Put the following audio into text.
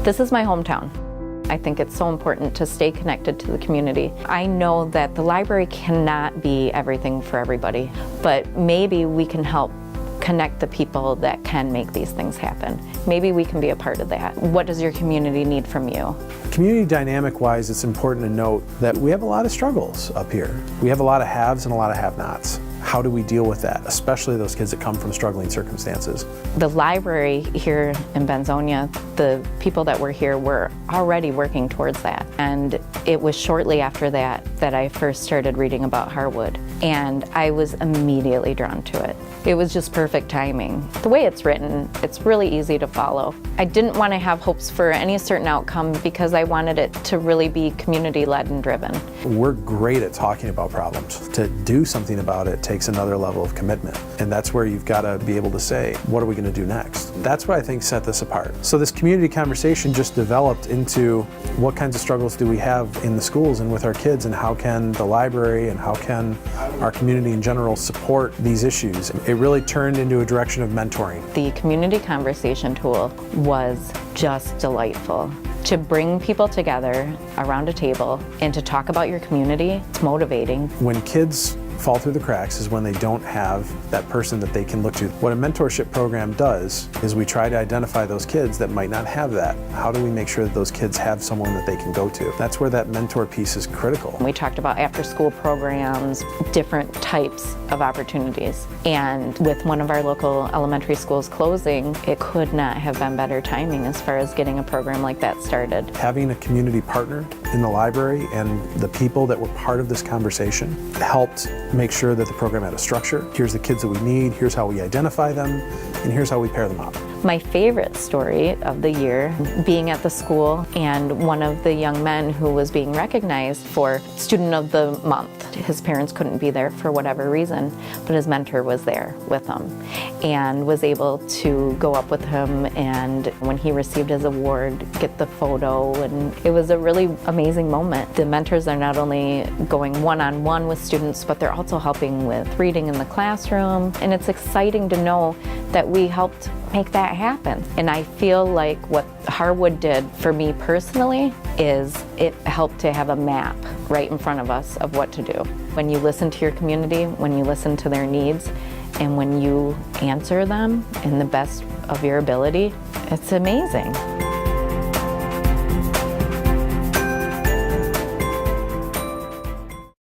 This is my hometown. I think it's so important to stay connected to the community. I know that the library cannot be everything for everybody, but maybe we can help connect the people that can make these things happen. Maybe we can be a part of that. What does your community need from you? Community dynamic-wise, it's important to note that we have a lot of struggles up here. We have a lot of haves and a lot of have-nots. How do we deal with that, especially those kids that come from struggling circumstances? The library here in Benzonia, the people that were here were already working towards that. And it was shortly after that that I first started reading about Harwood. And I was immediately drawn to it. It was just perfect timing. The way it's written, it's really easy to follow. I didn't want to have hopes for any certain outcome because I wanted it to really be community-led and driven. We're great at talking about problems. To do something about it takes another level of commitment. And that's where you've got to be able to say, what are we going to do next? That's what I think set this apart. So this community conversation just developed into what kinds of struggles do we have in the schools and with our kids, and how can the library and how can our community in general support these issues. It really turned into a direction of mentoring. The community conversation tool was just delightful. To bring people together around a table and to talk about your community, it's motivating. When kids fall through the cracks is when they don't have that person that they can look to. What a mentorship program does is we try to identify those kids that might not have that. How do we make sure that those kids have someone that they can go to? That's where that mentor piece is critical. We talked about after-school programs, different types of opportunities. And with one of our local elementary schools closing, it could not have been better timing as far as getting a program like that started. Having a community partner in the library and the people that were part of this conversation helped make sure that the program had a structure. Here's the kids that we need, here's how we identify them, and here's how we pair them up. My favorite story of the year, being at the school and one of the young men who was being recognized for Student of the Month. His parents couldn't be there for whatever reason, but his mentor was there with him and was able to go up with him, and when he received his award, get the photo, and it was a really amazing moment. The mentors are not only going one-on-one with students, but they're also helping with reading in the classroom, and it's exciting to know that we helped make that happen. And I feel like what Harwood did for me personally is it helped to have a map right in front of us of what to do. When you listen to your community, when you listen to their needs, and when you answer them in the best of your ability, it's amazing.